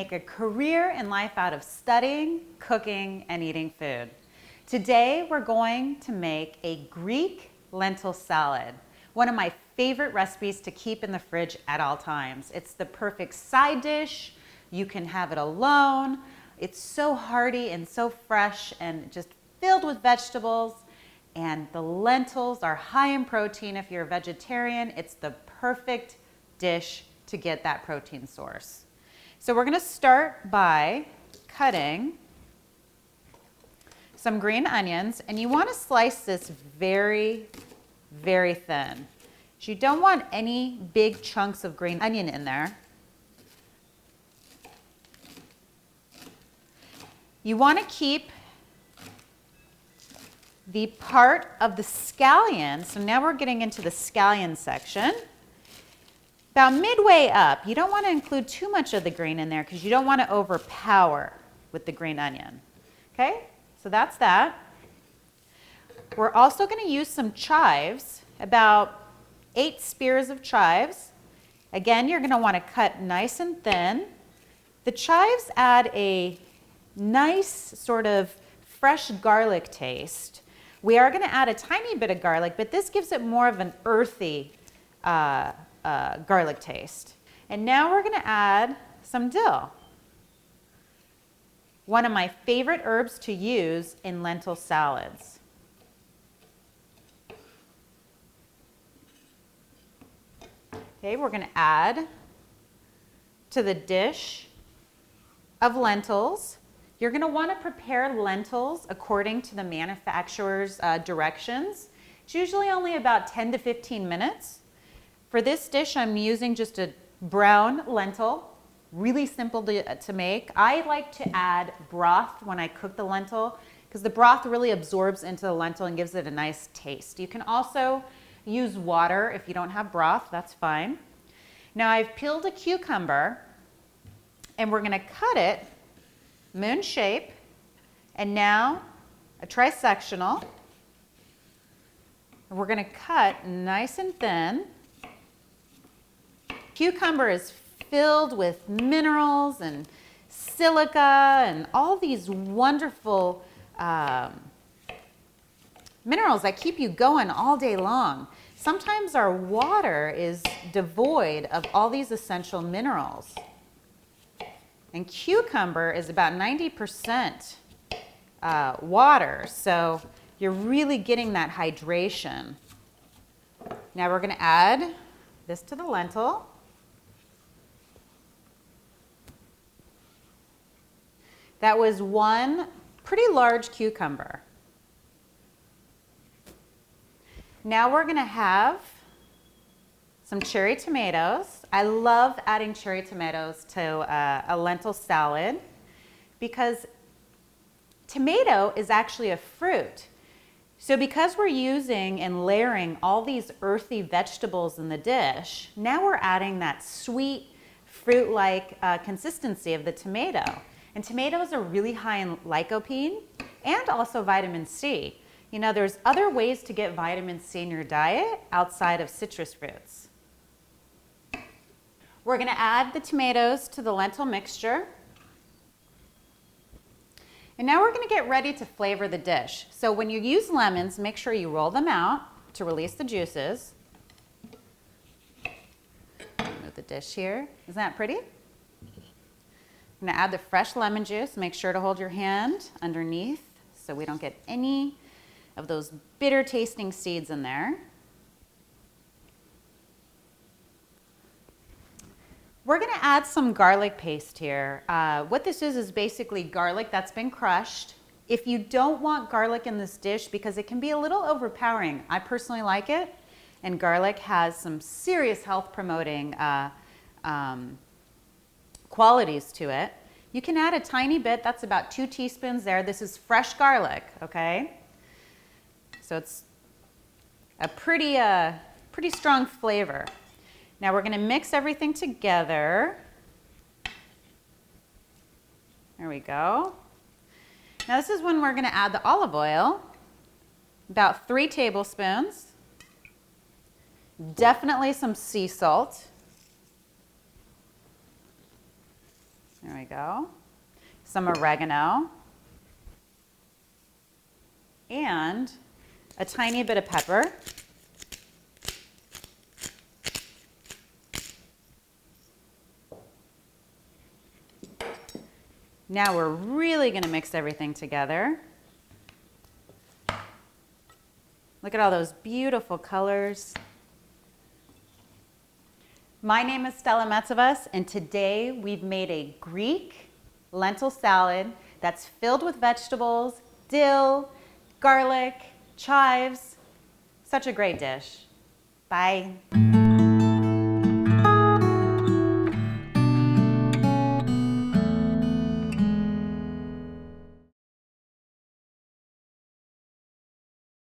make a career in life out of studying, cooking, and eating food. Today, we're going to make a Greek lentil salad, one of my favorite recipes to keep in the fridge at all times. It's the perfect side dish. You can have it alone. It's so hearty and so fresh and just filled with vegetables. And the lentils are high in protein. If you're a vegetarian, it's the perfect dish to get that protein source. So we're going to start by cutting some green onions, and you want to slice this very, very thin. So you don't want any big chunks of green onion in there. You want to keep the part of the scallion, so now we're getting into the scallion section. About midway up, you don't want to include too much of the green in there because you don't want to overpower with the green onion. Okay, so that's that. We're also going to use some chives, about 8 spears of chives. Again, you're going to want to cut nice and thin. The chives add a nice sort of fresh garlic taste. We are going to add a tiny bit of garlic, but this gives it more of an earthy garlic taste. And now we're going to add some dill, one of my favorite herbs to use in lentil salads. Okay, we're going to add to the dish of lentils. You're going to want to prepare lentils according to the manufacturer's directions. It's usually only about 10 to 15 minutes. For this dish, I'm using just a brown lentil, really simple to make. I like to add broth when I cook the lentil because the broth really absorbs into the lentil and gives it a nice taste. You can also use water if you don't have broth, that's fine. Now I've peeled a cucumber and we're going to cut it moon shape, and now a trisectional. We're going to cut nice and thin. Cucumber is filled with minerals and silica and all these wonderful minerals that keep you going all day long. Sometimes our water is devoid of all these essential minerals. And cucumber is about 90% water, so you're really getting that hydration. Now we're going to add this to the lentil. That was one pretty large cucumber. Now we're going to have some cherry tomatoes. I love adding cherry tomatoes to a lentil salad because tomato is actually a fruit. So because we're using and layering all these earthy vegetables in the dish, now we're adding that sweet fruit-like consistency of the tomato. And tomatoes are really high in lycopene and also vitamin C. You know, there's other ways to get vitamin C in your diet outside of citrus fruits. We're going to add the tomatoes to the lentil mixture. And now we're going to get ready to flavor the dish. So when you use lemons, make sure you roll them out to release the juices. Move the dish here. Isn't that pretty? I'm going to add the fresh lemon juice. Make sure to hold your hand underneath so we don't get any of those bitter tasting seeds in there. We're going to add some garlic paste here. What this is basically garlic that's been crushed. If you don't want garlic in this dish because it can be a little overpowering, I personally like it, and garlic has some serious health promoting qualities to it. You can add a tiny bit, that's about 2 teaspoons there. This is fresh garlic, okay? So it's a pretty strong flavor. Now we're going to mix everything together. There we go. Now this is when we're going to add the olive oil, about 3 tablespoons. Definitely some sea salt. All There we go. Some oregano. And a tiny bit of pepper. Now we're really going to mix everything together. Look at all those beautiful colors. My name is Stella Metsovas, and today we've made a Greek lentil salad that's filled with vegetables, dill, garlic, chives. Such a great dish. Bye.